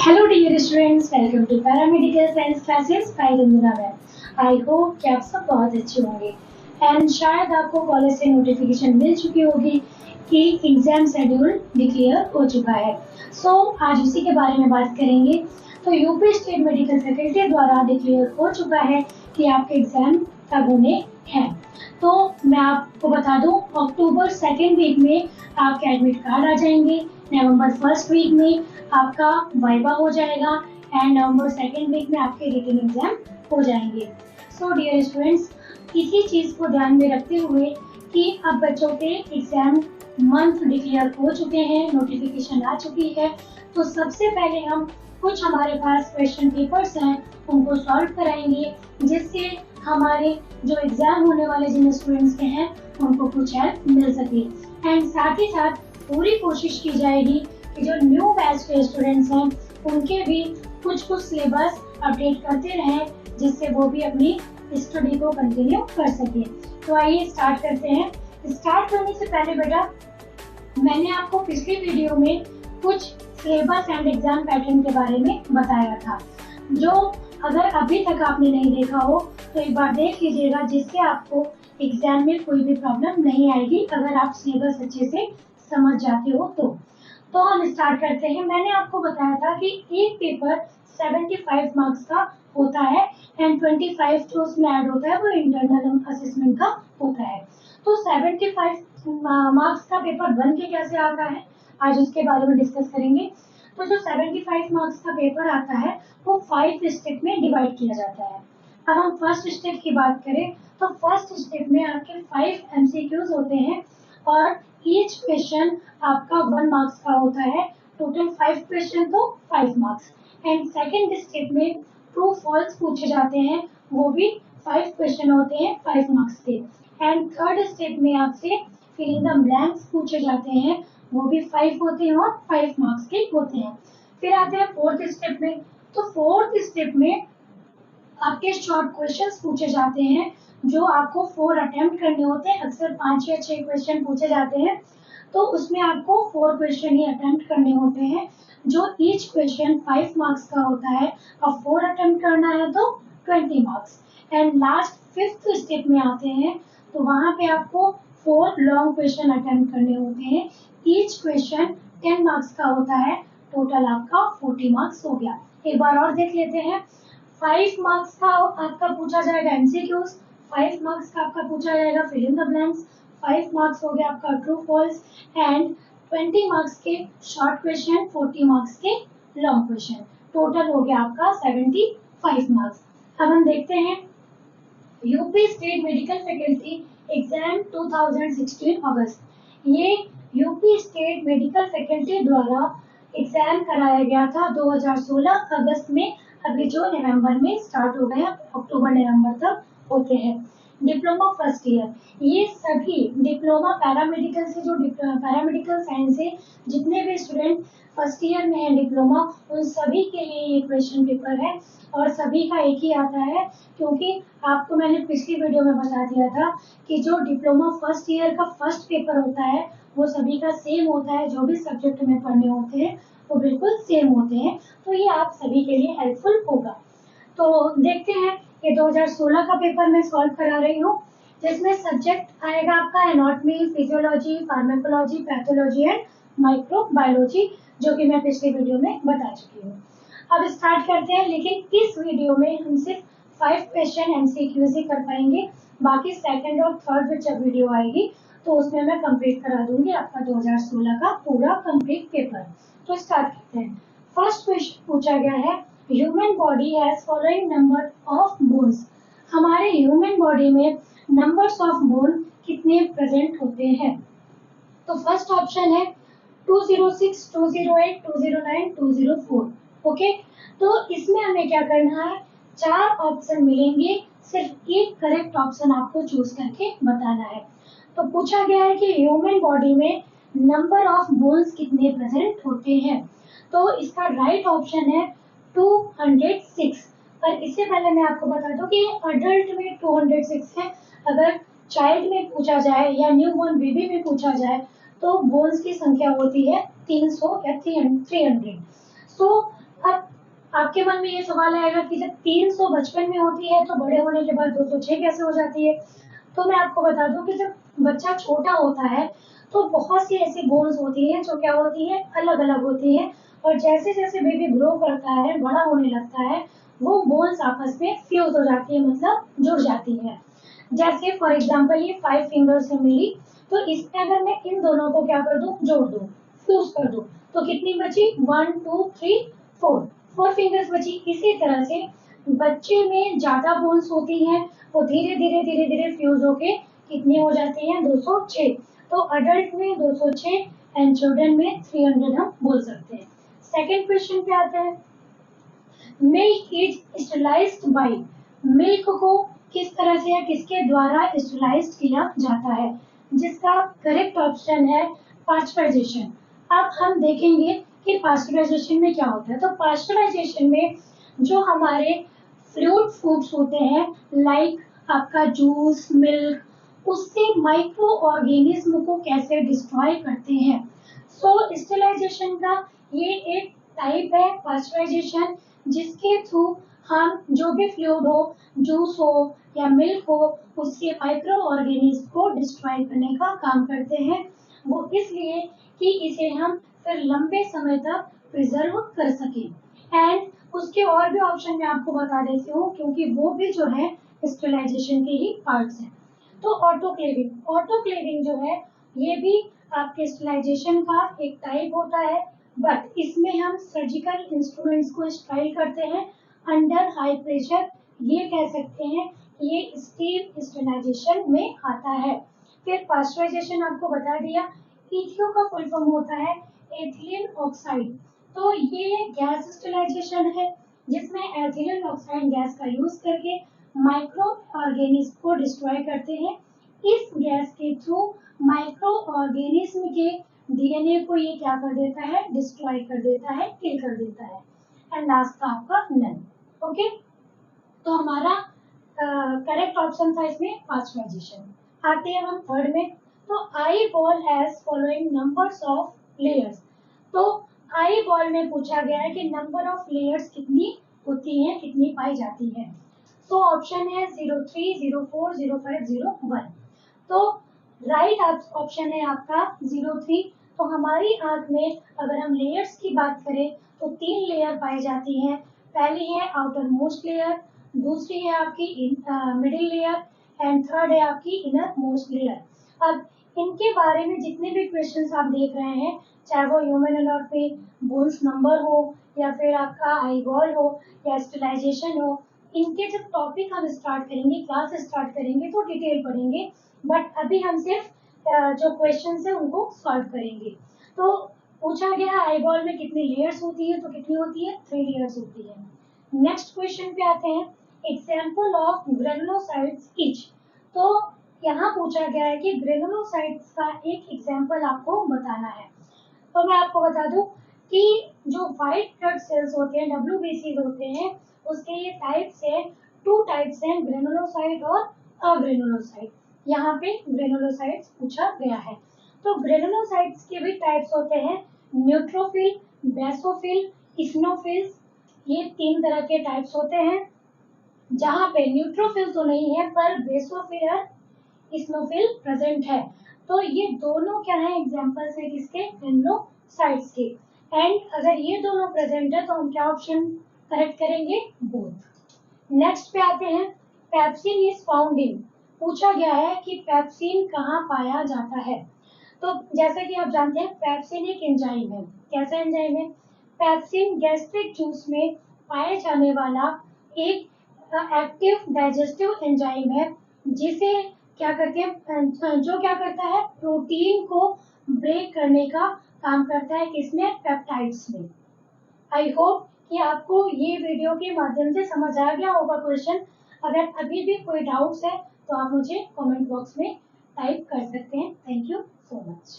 Hello dear students, welcome to paramedical science classes by Ranjana ma'am. I hope कि आप सब बहुत अच्छे होंगे एंड शायद आपको कॉलेज से नोटिफिकेशन मिल चुकी होगी कि एग्जाम शेड्यूल डिक्लेयर हो चुका है। आज उसी के बारे में बात करेंगे। तो यूपी स्टेट मेडिकल फैकल्टी द्वारा डिक्लेयर हो चुका है कि आपके एग्जाम कब होने हैं। तो मैं आपको बता दूं, अक्टूबर सेकेंड वीक में आपके एडमिट कार्ड आ जाएंगे, नवंबर फर्स्ट वीक में आपका वाइवा हो जाएगा एंड नवंबर सेकेंड वीक में आपके रिटन एग्जाम हो जाएंगे। सो डियर स्टूडेंट्स, इसी चीज को ध्यान में रखते हुए कि अब बच्चों के एग्जाम मंथ डिक्लेयर हो चुके हैं, नोटिफिकेशन आ चुकी है, तो सबसे पहले हम कुछ हमारे पास क्वेश्चन पेपर्स हैं उनको सॉल्व कराएंगे, जिससे हमारे जो एग्जाम होने वाले जिन स्टूडेंट्स के हैं उनको कुछ हेल्प मिल सके। एंड साथ ही साथ पूरी कोशिश की जाएगी कि जो न्यू बैच के स्टूडेंट्स हैं उनके भी कुछ सिलेबस अपडेट करते रहें, जिससे वो भी अपनी स्टडी को कंटिन्यू कर सके। तो आइए स्टार्ट करते हैं। स्टार्ट करने से पहले बेटा, मैंने आपको पिछली वीडियो में कुछ सिलेबस एंड एग्जाम पैटर्न के बारे में बताया था, जो अगर अभी तक आपने नहीं देखा हो तो एक बार देख लीजिएगा, जिससे आपको एग्जाम में कोई भी प्रॉब्लम नहीं आएगी अगर आप सिलेबस अच्छे से समझ जाते हो तो हम स्टार्ट करते हैं। मैंने आपको बताया था कि एक पेपर 75 मार्क्स का होता है एंड 25 जो उसमें ऐड होता है वो इंटरनल असेसमेंट का होता है। तो 75 मार्क्स का पेपर बन के कैसे आता है, आज उसके बारे में डिस्कस करेंगे। तो जो 75 मार्क्स का पेपर आता है वो 5 स्टेप में डिवाइड किया जाता है। अब हम फर्स्ट स्टेप की बात करें तो फर्स्ट स्टेप में आपके 5 MCQs होते हैं और ईच क्वेश्चन आपका 1 मार्क्स का होता है। टोटल 5 क्वेश्चन तो 5 मार्क्स। एंड सेकेंड स्टेप में ट्रू फॉल्स पूछे जाते हैं, वो भी 5 क्वेश्चन होते हैं 5 मार्क्स के। एंड थर्ड स्टेप में आपसे फिल इन द ब्लैंक्स पूछे जाते हैं, वो भी 5 होते हैं और 5 मार्क्स के होते हैं। फिर आते हैं फोर्थ स्टेप में। तो फोर्थ स्टेप में आपके शॉर्ट क्वेश्चंस पूछे जाते हैं, जो आपको 4 अटेम्प्ट करने होते हैं। अक्सर 5 या 6 क्वेश्चन पूछे जाते हैं, तो उसमें आपको 4 क्वेश्चन ही अटेम्प्ट करने होते हैं, जो ईच क्वेश्चन 5 मार्क्स का होता है। और 4 अटेम्प्ट करना है तो 20 marks. And last fifth step में आते हैं, तो वहां पे आपको 4 लॉन्ग क्वेश्चन अटेम्प्ट करने होते हैं। ईच क्वेश्चन 10 मार्क्स का होता है। टोटल आपका 40 मार्क्स हो गया। एक बार और देख लेते हैं। 5 मार्क्स का आपका पूछा जाएगा MCQs, 5 मार्क्स का आपका पूछा जाएगा fill in the blanks, 5 marks हो गया आपका ट्रू फॉल्स एंड 20 मार्क्स के शॉर्ट क्वेश्चन, 40 मार्क्स के लॉन्ग क्वेश्चन। टोटल हो गया आपका 75 मार्क्स। अब हम देखते हैं UP state medical faculty exam 2016 अगस्त। ये यूपी स्टेट मेडिकल फैकल्टी द्वारा एग्जाम कराया गया था 2016 अगस्त में। अभी जो नवंबर में स्टार्ट हो गया, अक्टूबर नवंबर तक होते हैं। डिप्लोमा फर्स्ट ईयर, ये सभी डिप्लोमा पैरामेडिकल से जो पैरामेडिकल साइंस से जितने भी स्टूडेंट फर्स्ट ईयर में है डिप्लोमा, उन सभी के लिए ये क्वेश्चन पेपर है और सभी का एक ही आता है। क्योंकि आपको मैंने पिछली वीडियो में बता दिया था कि जो डिप्लोमा फर्स्ट ईयर का फर्स्ट पेपर होता है वो सभी का सेम होता है, जो भी सब्जेक्ट में पढ़ने होते हैं वो बिल्कुल सेम होते हैं। तो ये आप सभी के लिए हेल्पफुल होगा। तो देखते हैं, ये 2016 का पेपर मैं सॉल्व करा रही हूँ, जिसमें सब्जेक्ट आएगा आपका anatomy, physiology, pharmacology, pathology and microbiology, जो कि मैं पिछली वीडियो में बता चुकी हूँ। अब स्टार्ट करते हैं, लेकिन इस वीडियो में हम सिर्फ 5 क्वेश्चन MCQs ही कर पाएंगे। बाकी सेकंड और थर्ड जब वीडियो आएगी तो उसमें मैं कंप्लीट करा दूंगी आपका 2016 का पूरा कंप्लीट पेपर। तो स्टार्ट करते हैं। फर्स्ट क्वेश्चन पूछा गया है, human body has following number of bones. हमारे ह्यूमन बॉडी में नंबर्स ऑफ बोन कितने प्रेजेंट होते हैं? तो फर्स्ट ऑप्शन है 206, 208, 209, 204। ओके, तो इसमें हमें क्या करना है, 4 ऑप्शन मिलेंगे, सिर्फ एक करेक्ट ऑप्शन आपको चूज करके बताना है। तो पूछा गया है कि ह्यूमन बॉडी में नंबर ऑफ बोन्स कितने प्रेजेंट होते हैं? तो इसका राइट ऑप्शन है 206। पर इससे पहले मैं आपको बता दूं कि अडल्ट में 206 है। अगर चाइल्ड में पूछा जाए या न्यू बॉर्न बेबी में पूछा जाए तो बोन्स की संख्या होती है 300 या 300। सो अब आपके मन में ये सवाल आएगा कि जब 300 बचपन में होती है तो बड़े होने के बाद 206 कैसे हो जाती है? तो मैं आपको बता दूं कि जब बच्चा छोटा होता है तो बहुत सी ऐसी बोन्स होती हैं जो क्या होती है, अलग अलग होती हैं, और जैसे जैसे बेबी ग्रो करता है, बड़ा होने लगता है, वो बोन्स आपस में फ्यूज हो जाती है, मतलब जुड़ जाती है। जैसे फॉर एग्जाम्पल ये 5 फिंगर्स से मिली, तो इसमें अगर मैं इन दोनों को क्या कर दूं, जोड़ दूं, फ्यूज कर दूं, तो कितनी बची? 1 2 3 4 फिंगर्स बची। इसी तरह से बच्चे में ज्यादा बोन्स होती हैं, वो धीरे धीरे धीरे धीरे फ्यूज होके कितनी हो जाती हैं? 206। तो अडल्ट में 206 एंड चिल्ड्रन में 300 हम बोल सकते हैं। सेकेंड क्वेश्चन पे आते हैं, milk is sterilised by, milk को किस तरह से या किसके द्वारा स्टरलाइज्ड किया जाता है? जिसका करेक्ट ऑप्शन है पास्चराइजेशन। अब हम देखेंगे कि पास्चराइजेशन में क्या होता है। तो पास्चराइजेशन में जो हमारे फ्लूइड फूड्स होते हैं, लाइक आपका जूस, मिल्क, उससे माइक्रो ऑर्गेनिज्म को कैसे डिस्ट्रॉय करते हैं। सो स्टरलाइजेशन का ये एक टाइप है पास्चराइजेशन, जिसके थ्रू हम जो भी फ्लूइड हो, जूस हो या मिल्क हो, उसके माइक्रो ऑर्गेनिज्म को डिस्ट्रॉय करने का काम करते हैं। वो इसलिए कि इसे हम फिर लंबे समय तक प्रिजर्व कर सकें। एंड उसके और भी ऑप्शन मैं आपको बता देती हूँ, क्योंकि वो भी जो है स्टरलाइजेशन के ही पार्ट्स हैं। तो ऑटोक्लेविंग, ऑटोक्लेविंग जो है ये भी आपके स्टरलाइजेशन का एक टाइप होता है, बट इसमें हम सर्जिकल इंस्ट्रूमेंट्स को स्टाइल करते हैं अंडर हाई प्रेशर। ये कह सकते हैं ये स्टीम स्टरलाइजेशन में आता है। फिर पास्चराइजेशन आपको बता दिया। इथियो का फुल फॉर्म होता है एथिलीन ऑक्साइड। तो ये गैस स्टरलाइजेशन है, जिसमें एथिलीन ऑक्साइड गैस का यूज करके माइक्रो ऑर्गेनिज्म को डिस्ट्रॉय करते हैं। इस गैस के थ्रू माइक्रो ऑर्गेनिज्म के डीएनए को ये क्या कर देता है? डिस्ट्रॉय कर देता है, किल कर देता है। एंड लास्ट का आपका नन। ओके, तो हमारा करेक्ट ऑप्शन था इसमें पास्चराइजेशन। आते हैं हम थर्ड में। तो eye ball has following numbers of layers. तो आई बॉल में पूछा गया है कि नंबर ऑफ लेयर्स कितनी होती हैं, कितनी पाई जाती है। तो ऑप्शन है 03, 04, 05, 01। तो राइट ऑप्शन है आपका 03। तो हमारी आंख में अगर हम लेयर्स की बात करें तो 3 लेयर पाई जाती हैं। पहली है आउटर मोस्ट लेयर, दूसरी है आपकी मिडिल लेयर, एंड थर्ड है आपकी इनर मोस्ट लेयर। अब इनके बारे में जितने भी क्वेश्चंस आप देख रहे हैं, चाहे वो ह्यूमन एनाटॉमी में बोन्स नंबर हो, या फिर आपका आई बॉल हो, या स्टरलाइजेशन हो, इनके जब टॉपिक हम स्टार्ट करेंगे, क्लास स्टार्ट करेंगे, तो डिटेल पढ़ेंगे। बट अभी हम सिर्फ जो क्वेश्चन है उनको सॉल्व करेंगे। तो पूछा गया आई बॉल में कितनी लेयर्स होती है, तो कितनी होती है? 3 लेयर्स होती है। नेक्स्ट क्वेश्चन पे आते हैं, एग्जाम्पल ऑफ ग्रेनुलोसाइट्स ईच। तो यहाँ पूछा गया है कि ग्रेनुलोसाइट्स का एक एग्जाम्पल आपको बताना है। तो मैं आपको बता दूं कि जो व्हाइट ब्लड सेल्स होते हैं, WBC होते हैं, उसके ये टाइप्स है, 2 टाइप्स हैं, ग्रेनुलोसाइट और अग्रेनुलोसाइट। यहाँ पे ग्रेनुलोसाइट्स पूछा गया है। तो ग्रेनुलोसाइट्स के भी टाइप्स होते हैं, न्यूट्रोफिल, बेसोफिल, इस्नोफिल्स। ये 3 तरह के टाइप्स होते हैं, जहाँ पे न्यूट्रोफिल तो नहीं है पर बेसोफिल और इस्नोफिल प्रेजेंट है। तो ये दोनों क्या है? एग्जांपल्स है किसके? ग्रेनुलोसाइट्स के। एंड अगर ये दोनों प्रेजेंट है तो हम क्या ऑप्शन करेक्ट करेंगे? बोथ। नेक्स्ट पे आते हैं, पेप्सिन इज फाउंड इन। पूछा गया है कि पेप्सिन कहाँ पाया जाता है। तो जैसा कि आप जानते हैं पेप्सिन एक एंजाइम है। कैसा एंजाइम है? पेप्सिन गैस्ट्रिक जूस में पाए जाने वाला एक एक्टिव डाइजेस्टिव एंजाइम है, जिसे क्या करते हैं, जो क्या करता है, प्रोटीन को ब्रेक करने का काम करता है, किसमें? पेप्टाइड्स में। आई होप कि आपको ये वीडियो के माध्यम से समझ आ गया होगा क्वेश्चन। अगर अभी भी कोई डाउट्स है तो आप मुझे कमेंट बॉक्स में टाइप कर सकते हैं। Thank you so much.